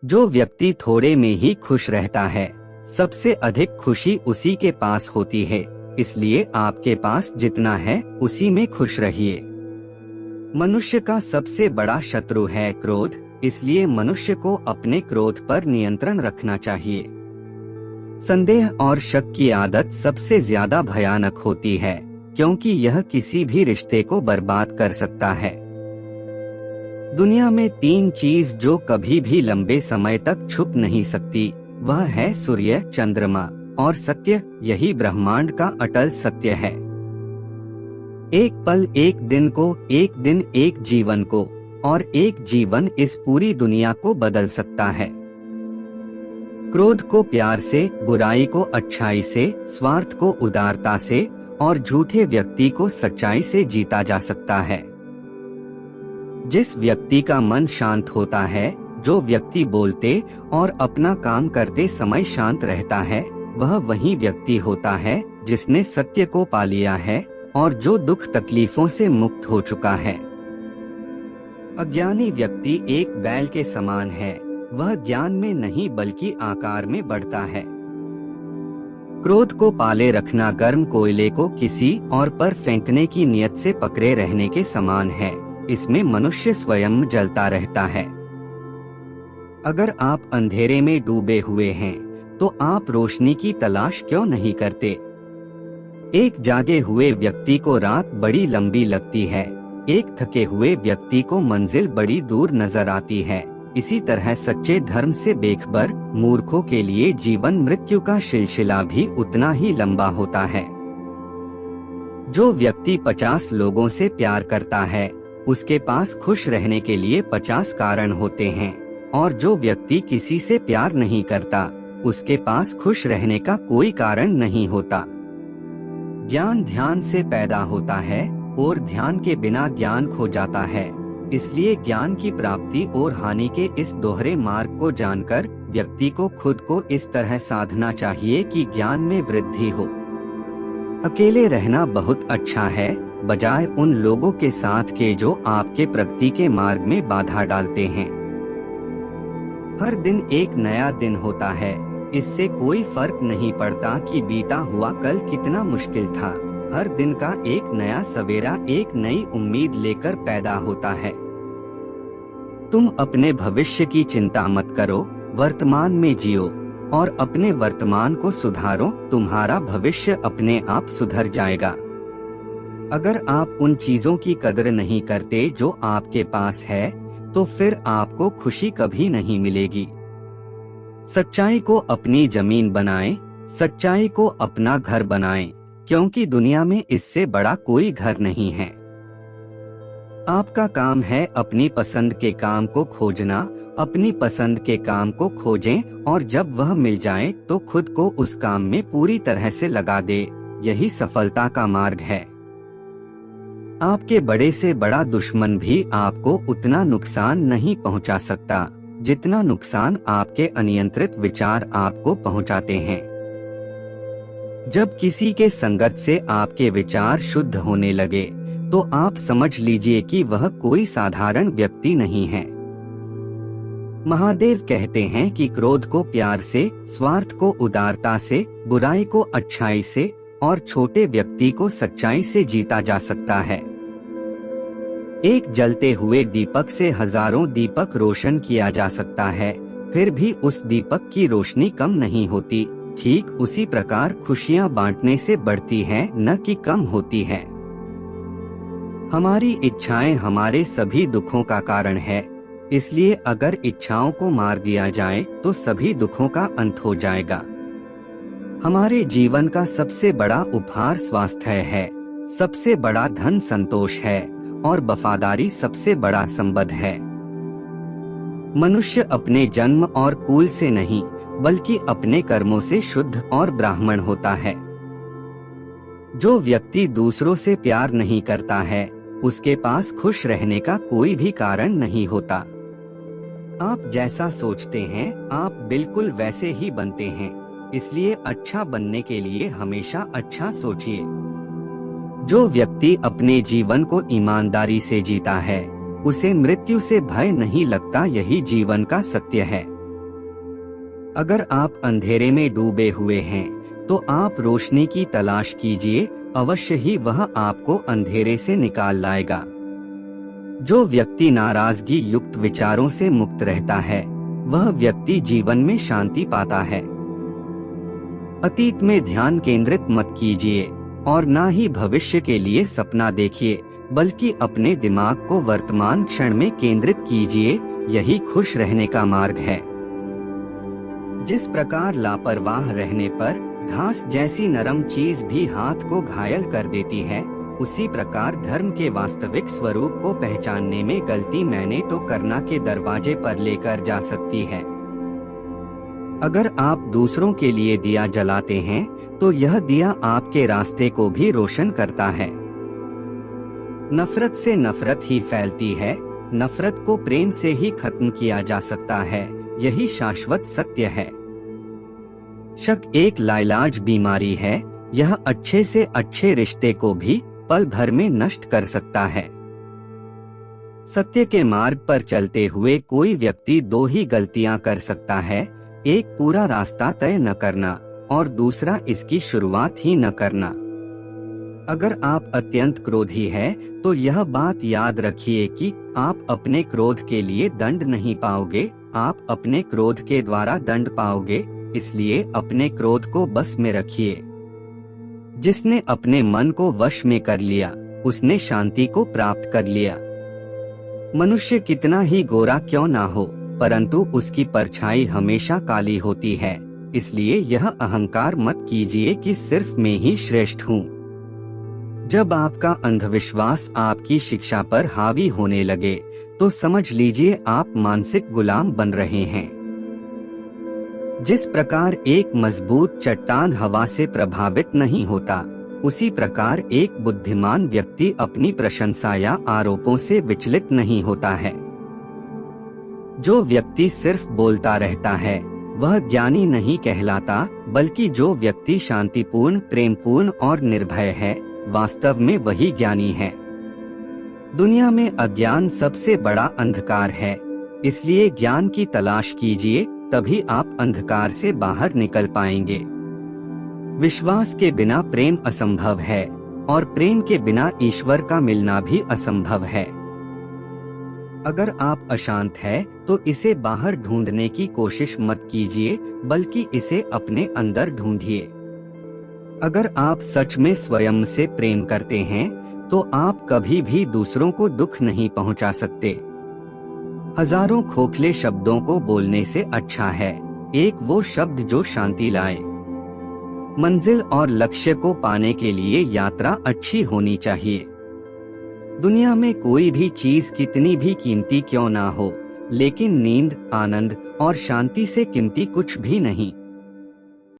जो व्यक्ति थोड़े में ही खुश रहता है, सबसे अधिक खुशी उसी के पास होती है। इसलिए आपके पास जितना है उसी में खुश रहिए। मनुष्य का सबसे बड़ा शत्रु है क्रोध, इसलिए मनुष्य को अपने क्रोध पर नियंत्रण रखना चाहिए। संदेह और शक की आदत सबसे ज्यादा भयानक होती है, क्योंकि यह किसी भी रिश्ते को बर्बाद कर सकता है। दुनिया में 3 चीज जो कभी भी लंबे समय तक छुप नहीं सकती, वह है सूर्य, चंद्रमा और सत्य। यही ब्रह्मांड का अटल सत्य है। एक पल एक दिन को, एक दिन एक जीवन को, और एक जीवन इस पूरी दुनिया को बदल सकता है। क्रोध को प्यार से, बुराई को अच्छाई से, स्वार्थ को उदारता से और झूठे व्यक्ति को सच्चाई से जीता जा सकता है। जिस व्यक्ति का मन शांत होता है, जो व्यक्ति बोलते और अपना काम करते समय शांत रहता है, वह वही व्यक्ति होता है जिसने सत्य को पा लिया है और जो दुख तकलीफों से मुक्त हो चुका है। अज्ञानी व्यक्ति एक बैल के समान है, वह ज्ञान में नहीं बल्कि आकार में बढ़ता है। क्रोध को पाले रखना गर्म कोयले को किसी और पर फेंकने की नियत से पकड़े रहने के समान है। इसमें मनुष्य स्वयं जलता रहता है। अगर आप अंधेरे में डूबे हुए हैं, तो आप रोशनी की तलाश क्यों नहीं करते? एक जागे हुए व्यक्ति को रात बड़ी लंबी लगती है, एक थके हुए व्यक्ति को मंजिल बड़ी दूर नजर आती है। इसी तरह सच्चे धर्म से बेखबर मूर्खों के लिए जीवन मृत्यु का सिलसिला भी उतना ही लंबा होता है। जो व्यक्ति 50 लोगों से प्यार करता है, उसके पास खुश रहने के लिए 50 कारण होते हैं, और जो व्यक्ति किसी से प्यार नहीं करता, उसके पास खुश रहने का कोई कारण नहीं होता। ज्ञान ध्यान से पैदा होता है और ध्यान के बिना ज्ञान खो जाता है। इसलिए ज्ञान की प्राप्ति और हानि के इस दोहरे मार्ग को जानकर व्यक्ति को खुद को इस तरह साधना चाहिए कि ज्ञान में वृद्धि हो। अकेले रहना बहुत अच्छा है, बजाय उन लोगों के साथ के जो आपके प्रगति के मार्ग में बाधा डालते हैं। हर दिन एक नया दिन होता है, इससे कोई फर्क नहीं पड़ता कि बीता हुआ कल कितना मुश्किल था। हर दिन का एक नया सवेरा एक नई उम्मीद लेकर पैदा होता है। तुम अपने भविष्य की चिंता मत करो, वर्तमान में जियो और अपने वर्तमान को सुधारो। तुम्हारा भविष्य अपने आप सुधर जाएगा। अगर आप उन चीजों की कदर नहीं करते जो आपके पास है, तो फिर आपको खुशी कभी नहीं मिलेगी। सच्चाई को अपनी जमीन बनाएं, सच्चाई को अपना घर बनाएं, क्योंकि दुनिया में इससे बड़ा कोई घर नहीं है। आपका काम है अपनी पसंद के काम को खोजना। अपनी पसंद के काम को खोजें और जब वह मिल जाए तो खुद को उस काम में पूरी तरह से लगा दे। यही सफलता का मार्ग है। आपके बड़े से बड़ा दुश्मन भी आपको उतना नुकसान नहीं पहुंचा सकता, जितना नुकसान आपके अनियंत्रित विचार आपको पहुंचाते हैं। जब किसी के संगत से आपके विचार शुद्ध होने लगे, तो आप समझ लीजिए कि वह कोई साधारण व्यक्ति नहीं है। महादेव कहते हैं कि क्रोध को प्यार से, स्वार्थ को उदारता से, बुराई को अच्छाई से और छोटे व्यक्ति को सच्चाई से जीता जा सकता है। एक जलते हुए दीपक से हजारों दीपक रोशन किया जा सकता है, फिर भी उस दीपक की रोशनी कम नहीं होती। ठीक उसी प्रकार खुशियां बांटने से बढ़ती हैं, न कि कम होती है। हमारी इच्छाएं हमारे सभी दुखों का कारण है, इसलिए अगर इच्छाओं को मार दिया जाए तो सभी दुखों का अंत हो जाएगा। हमारे जीवन का सबसे बड़ा उपहार स्वास्थ्य है, सबसे बड़ा धन संतोष है और वफादारी सबसे बड़ा संबंध है। मनुष्य अपने जन्म और कुल से नहीं, बल्कि अपने कर्मों से शुद्ध और ब्राह्मण होता है। जो व्यक्ति दूसरों से प्यार नहीं करता है, उसके पास खुश रहने का कोई भी कारण नहीं होता। आप जैसा सोचते हैं, आप बिल्कुल वैसे ही बनते हैं। इसलिए अच्छा बनने के लिए हमेशा अच्छा सोचिए। जो व्यक्ति अपने जीवन को ईमानदारी से जीता है, उसे मृत्यु से भय नहीं लगता। यही जीवन का सत्य है। अगर आप अंधेरे में डूबे हुए हैं तो आप रोशनी की तलाश कीजिए, अवश्य ही वह आपको अंधेरे से निकाल लाएगा। जो व्यक्ति नाराजगी युक्त विचारों से मुक्त रहता है वह व्यक्ति जीवन में शांति पाता है। अतीत में ध्यान केंद्रित मत कीजिए और ना ही भविष्य के लिए सपना देखिए, बल्कि अपने दिमाग को वर्तमान क्षण में केंद्रित कीजिए, यही खुश रहने का मार्ग है। जिस प्रकार लापरवाह रहने पर घास जैसी नरम चीज भी हाथ को घायल कर देती है, उसी प्रकार धर्म के वास्तविक स्वरूप को पहचानने में गलती मैंने तो करना के दरवाजे पर लेकर जा सकती है। अगर आप दूसरों के लिए दिया जलाते हैं तो यह दिया आपके रास्ते को भी रोशन करता है। नफरत से नफरत ही फैलती है, नफरत को प्रेम से ही खत्म किया जा सकता है, यही शाश्वत सत्य है। शक एक लाइलाज बीमारी है, यह अच्छे से अच्छे रिश्ते को भी पल भर में नष्ट कर सकता है। सत्य के मार्ग पर चलते हुए कोई व्यक्ति दो ही गलतियां कर सकता है, एक पूरा रास्ता तय न करना और दूसरा इसकी शुरुआत ही न करना। अगर आप अत्यंत क्रोधी हैं, तो यह बात याद रखिए कि आप अपने क्रोध के लिए दंड नहीं पाओगे, आप अपने क्रोध के द्वारा दंड पाओगे, इसलिए अपने क्रोध को बस में रखिए। जिसने अपने मन को वश में कर लिया, उसने शांति को प्राप्त कर लिया। मनुष्य कितना ही गोरा क्यों ना हो, परंतु उसकी परछाई हमेशा काली होती है, इसलिए यह अहंकार मत कीजिए कि सिर्फ मैं ही श्रेष्ठ हूँ। जब आपका अंधविश्वास आपकी शिक्षा पर हावी होने लगे तो समझ लीजिए आप मानसिक गुलाम बन रहे हैं। जिस प्रकार एक मजबूत चट्टान हवा से प्रभावित नहीं होता, उसी प्रकार एक बुद्धिमान व्यक्ति अपनी प्रशंसा या आरोपों से विचलित नहीं होता है। जो व्यक्ति सिर्फ बोलता रहता है वह ज्ञानी नहीं कहलाता, बल्कि जो व्यक्ति शांतिपूर्ण, प्रेमपूर्ण और निर्भय है, वास्तव में वही ज्ञानी है। दुनिया में अज्ञान सबसे बड़ा अंधकार है, इसलिए ज्ञान की तलाश कीजिए, तभी आप अंधकार से बाहर निकल पाएंगे। विश्वास के बिना प्रेम असंभव है और प्रेम के बिना ईश्वर का मिलना भी असंभव है। अगर आप अशांत हैं, तो इसे बाहर ढूंढने की कोशिश मत कीजिए, बल्कि इसे अपने अंदर ढूंढिए। अगर आप सच में स्वयं से प्रेम करते हैं, तो आप कभी भी दूसरों को दुख नहीं पहुंचा सकते। हजारों खोखले शब्दों को बोलने से अच्छा है एक वो शब्द जो शांति लाए। मंजिल और लक्ष्य को पाने के लिए यात्रा अच्छी होनी चाहिए। दुनिया में कोई भी चीज कितनी भी कीमती क्यों ना हो, लेकिन नींद, आनंद और शांति से कीमती कुछ भी नहीं।